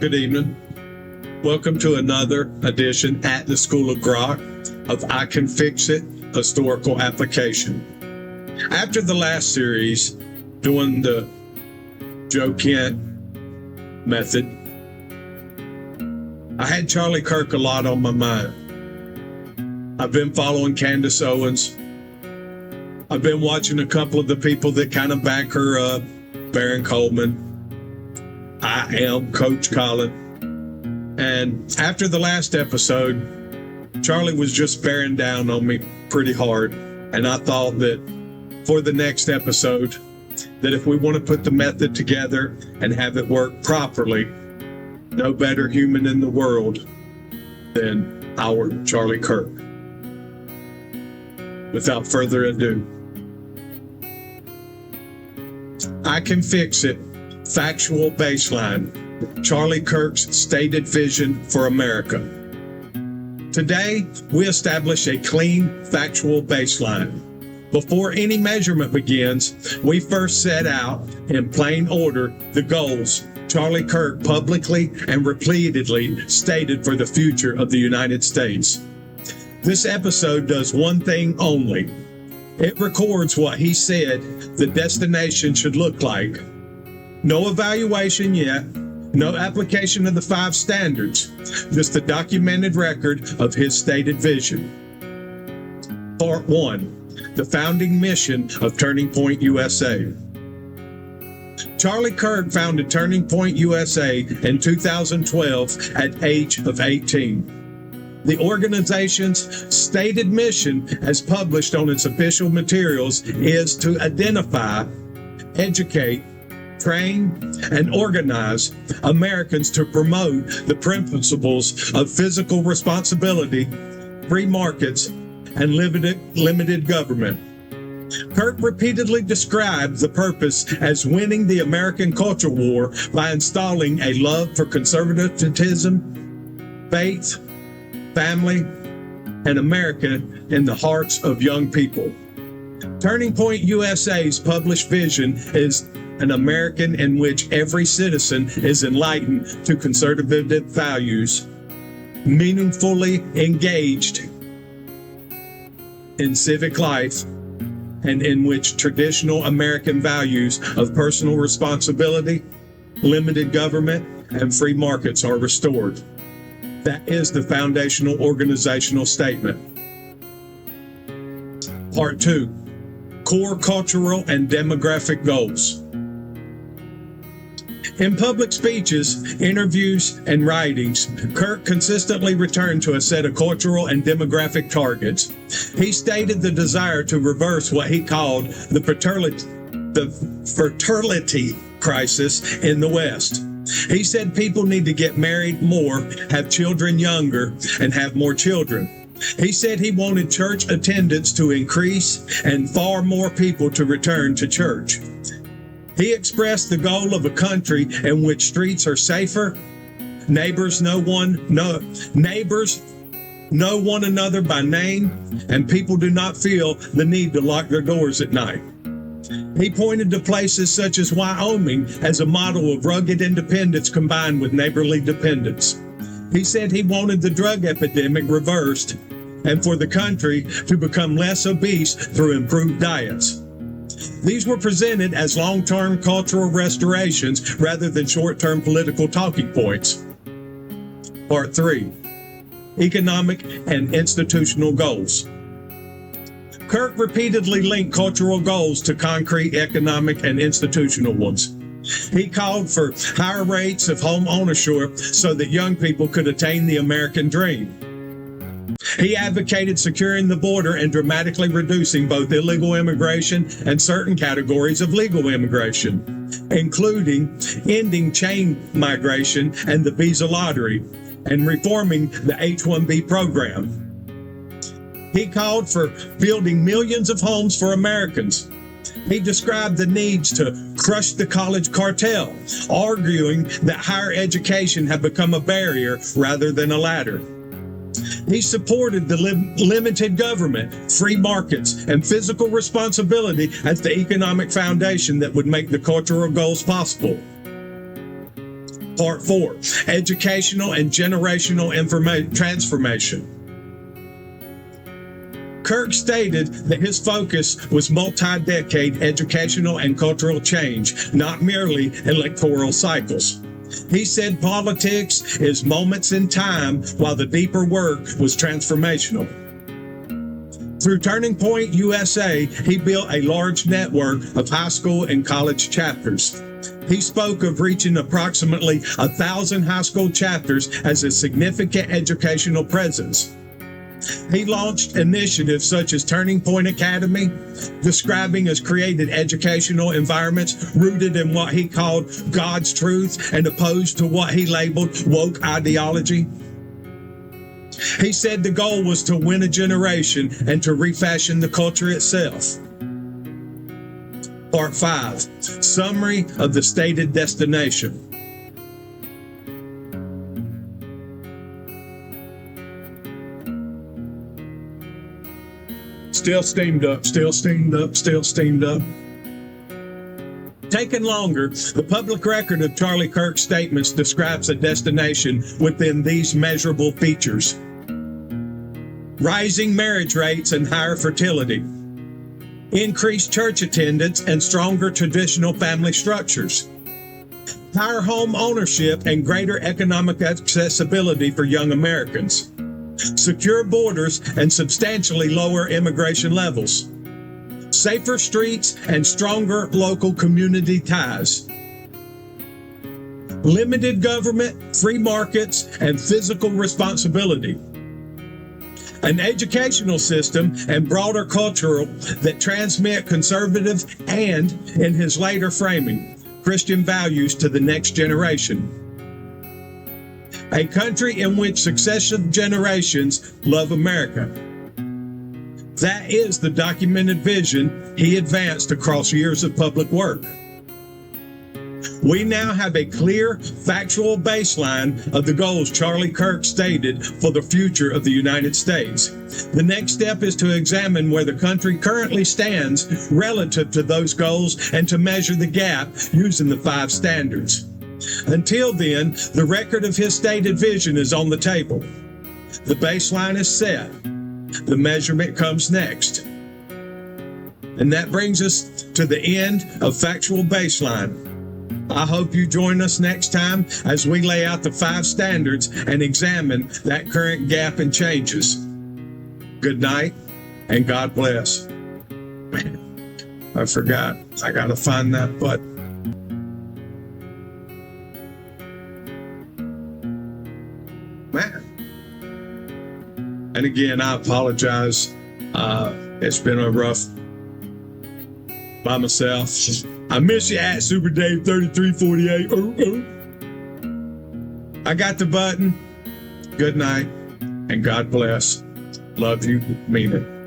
Good evening. Welcome to another edition at the School of Grok of I Can Fix It Historical Application. After the last series, doing the Joe Kent method, I had Charlie Kirk a lot on my mind. I've been following Candace Owens. I've been watching a couple of the people that kind of back her up. Baron Coleman. I am Coach Colin. And after the last episode, Charlie was just bearing down on me pretty hard. And I thought that for the next episode, that if we want to put the method together and have it work properly, no better human in the world than our Charlie Kirk. Without further ado, I Can Fix It, Factual Baseline, Charlie Kirk's stated vision for America. Today, we establish a clean, factual baseline. Before any measurement begins, we first set out, in plain order, the goals Charlie Kirk publicly and repeatedly stated for the future of the United States. This episode does one thing only. It records what he said the destination should look like. No evaluation yet, no application of the 5 standards, just a documented record of his stated vision. Part 1, the founding mission of Turning Point USA. Charlie Kirk founded Turning Point USA in 2012 at age of 18. The organization's stated mission, as published on its official materials, is to identify, educate, train, and organize Americans to promote the principles of fiscal responsibility, free markets, and limited government. Kirk repeatedly described the purpose as winning the American culture war by installing a love for conservatism, faith, family, and America in the hearts of young people. Turning Point USA's published vision is an American in which every citizen is enlightened to conservative values, meaningfully engaged in civic life, and in which traditional American values of personal responsibility, limited government, and free markets are restored. That is the foundational organizational statement. Part 2, core cultural and demographic goals. In public speeches, interviews, and writings, Kirk consistently returned to a set of cultural and demographic targets. He stated the desire to reverse what he called the fertility crisis in the West. He said people need to get married more, have children younger, and have more children. He said he wanted church attendance to increase and far more people to return to church. He expressed the goal of a country in which streets are safer, neighbors know one another by name, and people do not feel the need to lock their doors at night. He pointed to places such as Wyoming as a model of rugged independence combined with neighborly dependence. He said he wanted the drug epidemic reversed and for the country to become less obese through improved diets. These were presented as long-term cultural restorations rather than short-term political talking points. Part 3, economic and institutional goals. Kirk repeatedly linked cultural goals to concrete economic and institutional ones. He called for higher rates of home ownership so that young people could attain the American dream. He advocated securing the border and dramatically reducing both illegal immigration and certain categories of legal immigration, including ending chain migration and the visa lottery, and reforming the H-1B program. He called for building millions of homes for Americans. He described the needs to crush the college cartel, arguing that higher education had become a barrier rather than a ladder. He supported the limited government, free markets, and fiscal responsibility as the economic foundation that would make the cultural goals possible. Part 4, educational and generational transformation. Kirk stated that his focus was multi-decade educational and cultural change, not merely electoral cycles. He said politics is moments in time, while the deeper work was transformational. Through Turning Point USA, he built a large network of high school and college chapters. He spoke of reaching approximately 1,000 high school chapters as a significant educational presence. He launched initiatives such as Turning Point Academy, describing as created educational environments rooted in what he called God's truth and opposed to what he labeled woke ideology. He said the goal was to win a generation and to refashion the culture itself. Part 5, summary of the stated destination. Still steamed up, still steamed up, still steamed up. Taken longer, the public record of Charlie Kirk's statements describes a destination within these measurable features: rising marriage rates and higher fertility, increased church attendance and stronger traditional family structures, higher home ownership and greater economic accessibility for young Americans, secure borders and substantially lower immigration levels, safer streets and stronger local community ties, limited government, free markets, and physical responsibility, an educational system and broader cultural that transmit conservative and, in his later framing, Christian values to the next generation. A country in which successive generations love America. That is the documented vision he advanced across years of public work. We now have a clear, factual baseline of the goals Charlie Kirk stated for the future of the United States. The next step is to examine where the country currently stands relative to those goals and to measure the gap using the 5 standards. Until then, the record of his stated vision is on the table. The baseline is set. The measurement comes next. And that brings us to the end of Factual Baseline. I hope you join us next time as we lay out the 5 standards and examine that current gap and changes. Good night and God bless. Man, I forgot. I got to find that button. Man. And again, I apologize. It's been a rough by myself. I miss you at Super Dave 3348. I got the button. Good night and God bless. Love you. Mean it.